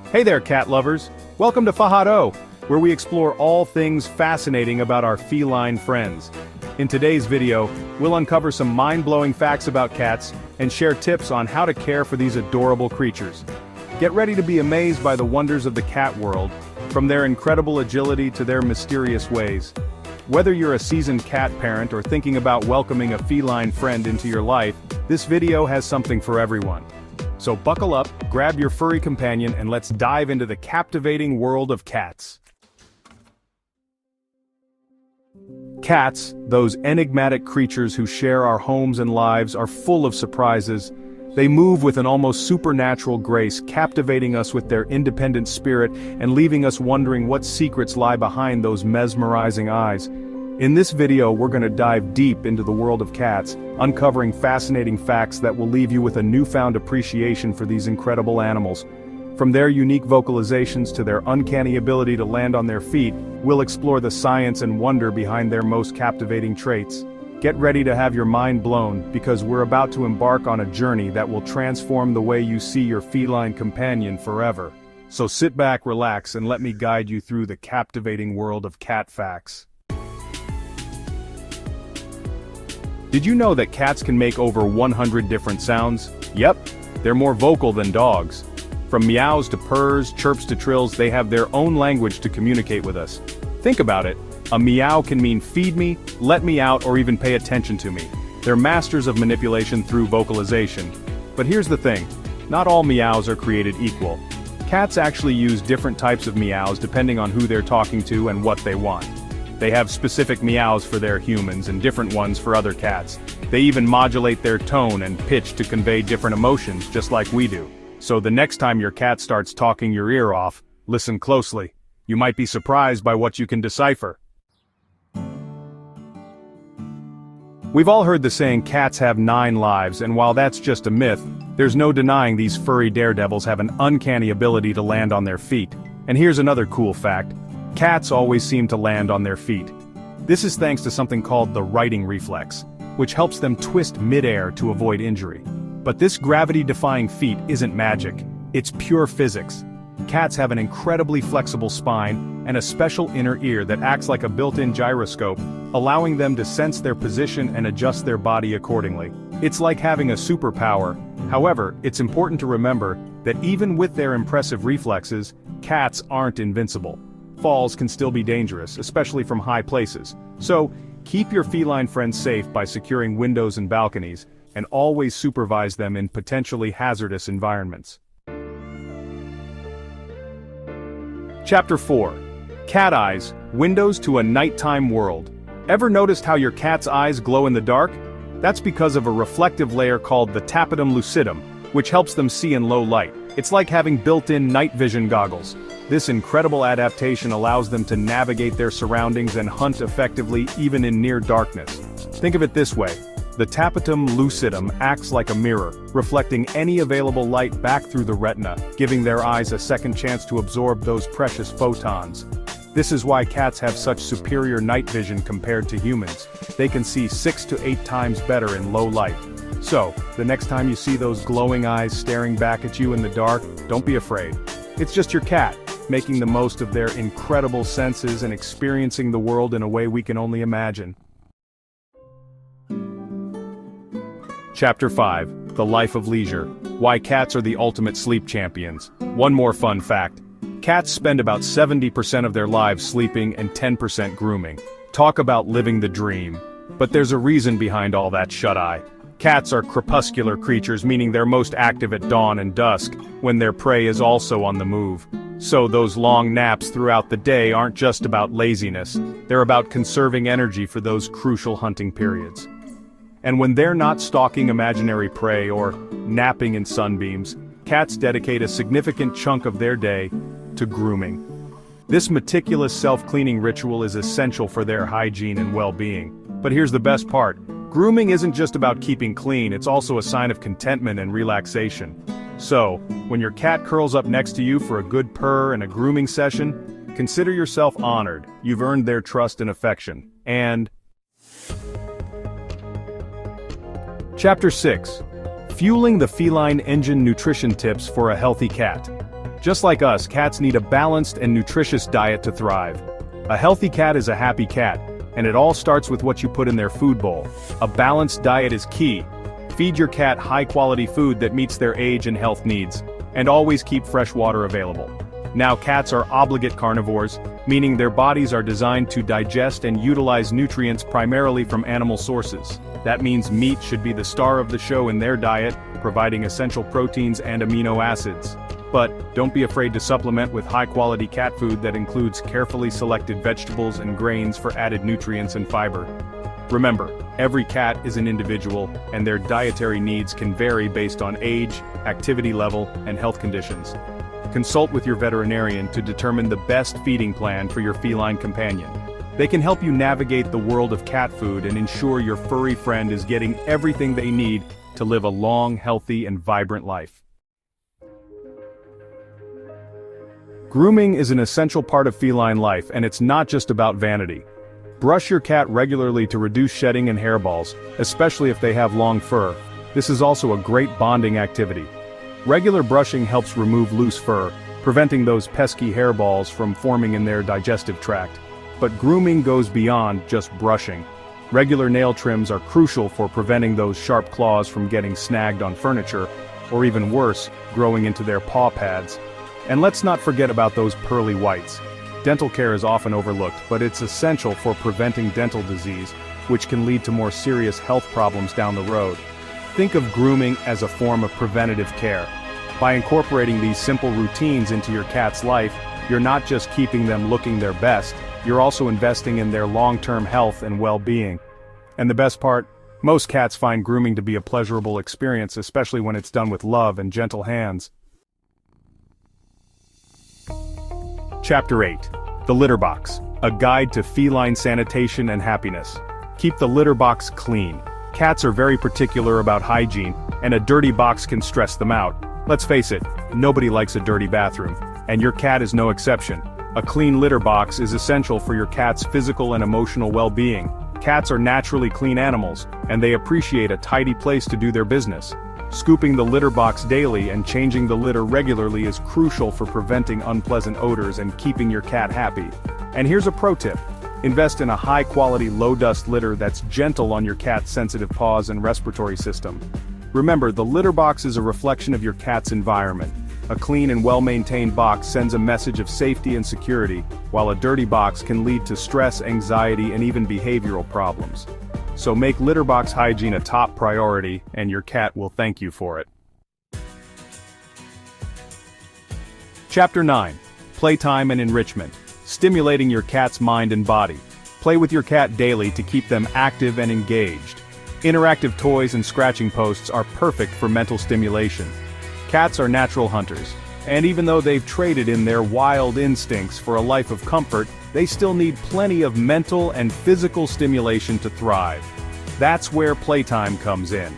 Hey there, cat lovers! Welcome to Fahad O, where we explore all things fascinating about our feline friends. In today's video, we'll uncover some mind-blowing facts about cats and share tips on how to care for these adorable creatures. Get ready to be amazed by the wonders of the cat world, from their incredible agility to their mysterious ways. Whether you're a seasoned cat parent or thinking about welcoming a feline friend into your life, this video has something for everyone. So buckle up, grab your furry companion, and let's dive into the captivating world of cats. Cats, those enigmatic creatures who share our homes and lives, are full of surprises. They move with an almost supernatural grace, captivating us with their independent spirit and leaving us wondering what secrets lie behind those mesmerizing eyes. In this video, we're going to dive deep into the world of cats, uncovering fascinating facts that will leave you with a newfound appreciation for these incredible animals. From their unique vocalizations to their uncanny ability to land on their feet, we'll explore the science and wonder behind their most captivating traits. Get ready to have your mind blown, because we're about to embark on a journey that will transform the way you see your feline companion forever. So sit back, relax, and let me guide you through the captivating world of cat facts. Did you know that cats can make over 100 different sounds? Yep, they're more vocal than dogs. From meows to purrs, chirps to trills, they have their own language to communicate with us. Think about it. A meow can mean feed me, let me out, or even pay attention to me. They're masters of manipulation through vocalization. But here's the thing, not all meows are created equal. Cats actually use different types of meows depending on who they're talking to and what they want. They have specific meows for their humans and different ones for other cats. They even modulate their tone and pitch to convey different emotions, just like we do. So the next time your cat starts talking your ear off, listen closely. You might be surprised by what you can decipher. We've all heard the saying cats have 9 lives, and while that's just a myth, there's no denying these furry daredevils have an uncanny ability to land on their feet. And here's another cool fact. Cats always seem to land on their feet. This is thanks to something called the righting reflex, which helps them twist mid-air to avoid injury. But this gravity-defying feat isn't magic, it's pure physics. Cats have an incredibly flexible spine and a special inner ear that acts like a built-in gyroscope, allowing them to sense their position and adjust their body accordingly. It's like having a superpower. However, it's important to remember that even with their impressive reflexes, cats aren't invincible. Falls can still be dangerous, especially from high places. So, keep your feline friends safe by securing windows and balconies, and always supervise them in potentially hazardous environments. Chapter 4. Cat Eyes, Windows to a Nighttime World. Ever noticed how your cat's eyes glow in the dark? That's because of a reflective layer called the tapetum lucidum, which helps them see in low light. It's like having built-in night vision goggles. This incredible adaptation allows them to navigate their surroundings and hunt effectively even in near darkness. Think of it this way. The tapetum lucidum acts like a mirror, reflecting any available light back through the retina, giving their eyes a second chance to absorb those precious photons. This is why cats have such superior night vision compared to humans. They can see 6 to 8 times better in low light. So, the next time you see those glowing eyes staring back at you in the dark, don't be afraid. It's just your cat, making the most of their incredible senses and experiencing the world in a way we can only imagine. Chapter 5. The Life of Leisure. Why cats are the ultimate sleep champions. One more fun fact. Cats spend about 70% of their lives sleeping and 10% grooming. Talk about living the dream. But there's a reason behind all that shut-eye. Cats are crepuscular creatures, meaning they're most active at dawn and dusk, when their prey is also on the move. So those long naps throughout the day aren't just about laziness, they're about conserving energy for those crucial hunting periods. And when they're not stalking imaginary prey or napping in sunbeams, cats dedicate a significant chunk of their day to grooming. This meticulous self-cleaning ritual is essential for their hygiene and well-being. But here's the best part. Grooming isn't just about keeping clean, it's also a sign of contentment and relaxation. So, when your cat curls up next to you for a good purr and a grooming session, consider yourself honored. You've earned their trust and affection. And Chapter 6. Fueling the Feline Engine Nutrition Tips for a Healthy Cat. Just like us, cats need a balanced and nutritious diet to thrive. A healthy cat is a happy cat, and it all starts with what you put in their food bowl. A balanced diet is key. Feed your cat high-quality food that meets their age and health needs, and always keep fresh water available. Now, cats are obligate carnivores, meaning their bodies are designed to digest and utilize nutrients primarily from animal sources. That means meat should be the star of the show in their diet, providing essential proteins and amino acids. But don't be afraid to supplement with high-quality cat food that includes carefully selected vegetables and grains for added nutrients and fiber. Remember, every cat is an individual, and their dietary needs can vary based on age, activity level, and health conditions. Consult with your veterinarian to determine the best feeding plan for your feline companion. They can help you navigate the world of cat food and ensure your furry friend is getting everything they need to live a long, healthy, and vibrant life. Grooming is an essential part of feline life, and it's not just about vanity. Brush your cat regularly to reduce shedding and hairballs, especially if they have long fur. This is also a great bonding activity. Regular brushing helps remove loose fur, preventing those pesky hairballs from forming in their digestive tract. But grooming goes beyond just brushing. Regular nail trims are crucial for preventing those sharp claws from getting snagged on furniture, or even worse, growing into their paw pads. And let's not forget about those pearly whites. Dental care is often overlooked, but it's essential for preventing dental disease, which can lead to more serious health problems down the road. Think of grooming as a form of preventative care. By incorporating these simple routines into your cat's life, you're not just keeping them looking their best, you're also investing in their long-term health and well-being. And the best part? Most cats find grooming to be a pleasurable experience, especially when it's done with love and gentle hands. Chapter 8. The Litter Box. A Guide to Feline Sanitation and Happiness. Keep the litter box clean. Cats are very particular about hygiene, and a dirty box can stress them out. Let's face it, nobody likes a dirty bathroom, and your cat is no exception. A clean litter box is essential for your cat's physical and emotional well-being. Cats are naturally clean animals, and they appreciate a tidy place to do their business. Scooping the litter box daily and changing the litter regularly is crucial for preventing unpleasant odors and keeping your cat happy. And here's a pro tip. Invest in a high-quality, low-dust litter that's gentle on your cat's sensitive paws and respiratory system. Remember, the litter box is a reflection of your cat's environment. A clean and well-maintained box sends a message of safety and security, while a dirty box can lead to stress, anxiety, and even behavioral problems. So make litter box hygiene a top priority, and your cat will thank you for it. Chapter 9. Playtime and Enrichment. Stimulating your cat's mind and body. Play with your cat daily to keep them active and engaged. Interactive toys and scratching posts are perfect for mental stimulation. Cats are natural hunters, and even though they've traded in their wild instincts for a life of comfort, they still need plenty of mental and physical stimulation to thrive. That's where playtime comes in.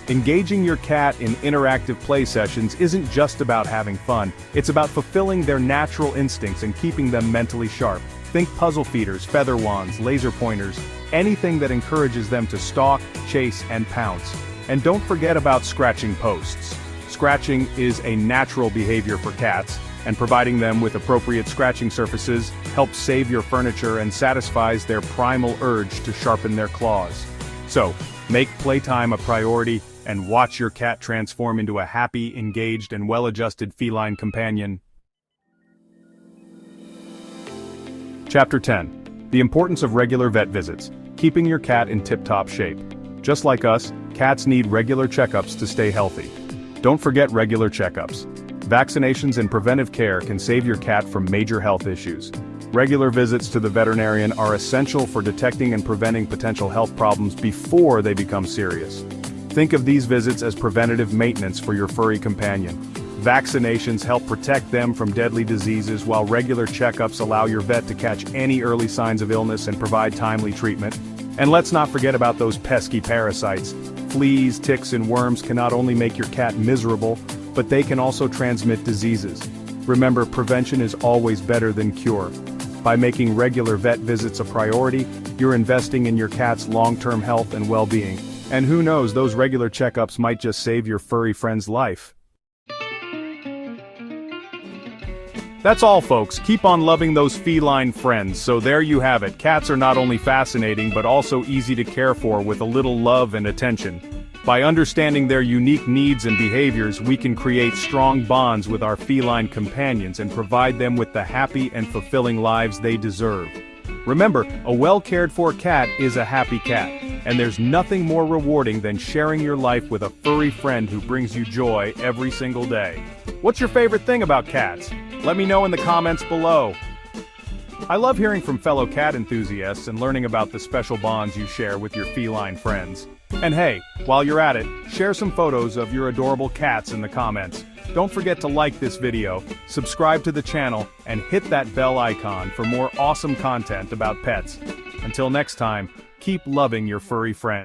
Engaging your cat in interactive play sessions isn't just about having fun, it's about fulfilling their natural instincts and keeping them mentally sharp. Think puzzle feeders, feather wands, laser pointers, anything that encourages them to stalk, chase, and pounce. And don't forget about scratching posts. Scratching is a natural behavior for cats, and providing them with appropriate scratching surfaces helps save your furniture and satisfies their primal urge to sharpen their claws. So, make playtime a priority and watch your cat transform into a happy, engaged, and well-adjusted feline companion. Chapter 10. The Importance of Regular Vet Visits. Keeping your cat in tip-top shape. Just like us, cats need regular checkups to stay healthy. Don't forget regular checkups. Vaccinations and preventive care can save your cat from major health issues. Regular visits to the veterinarian are essential for detecting and preventing potential health problems before they become serious. Think of these visits as preventative maintenance for your furry companion. Vaccinations help protect them from deadly diseases, while regular checkups allow your vet to catch any early signs of illness and provide timely treatment. And let's not forget about those pesky parasites. Fleas, ticks, and worms can not only make your cat miserable, but they can also transmit diseases. Remember, prevention is always better than cure. By making regular vet visits a priority, you're investing in your cat's long-term health and well-being. And who knows, those regular checkups might just save your furry friend's life. That's all, folks. Keep on loving those feline friends. So there you have it. Cats are not only fascinating but also easy to care for with a little love and attention. By understanding their unique needs and behaviors, we can create strong bonds with our feline companions and provide them with the happy and fulfilling lives they deserve. Remember, a well-cared-for cat is a happy cat, and there's nothing more rewarding than sharing your life with a furry friend who brings you joy every single day. What's your favorite thing about cats? Let me know in the comments below. I love hearing from fellow cat enthusiasts and learning about the special bonds you share with your feline friends. And hey, while you're at it, share some photos of your adorable cats in the comments. Don't forget to like this video, subscribe to the channel, and hit that bell icon for more awesome content about pets. Until next time, keep loving your furry friends.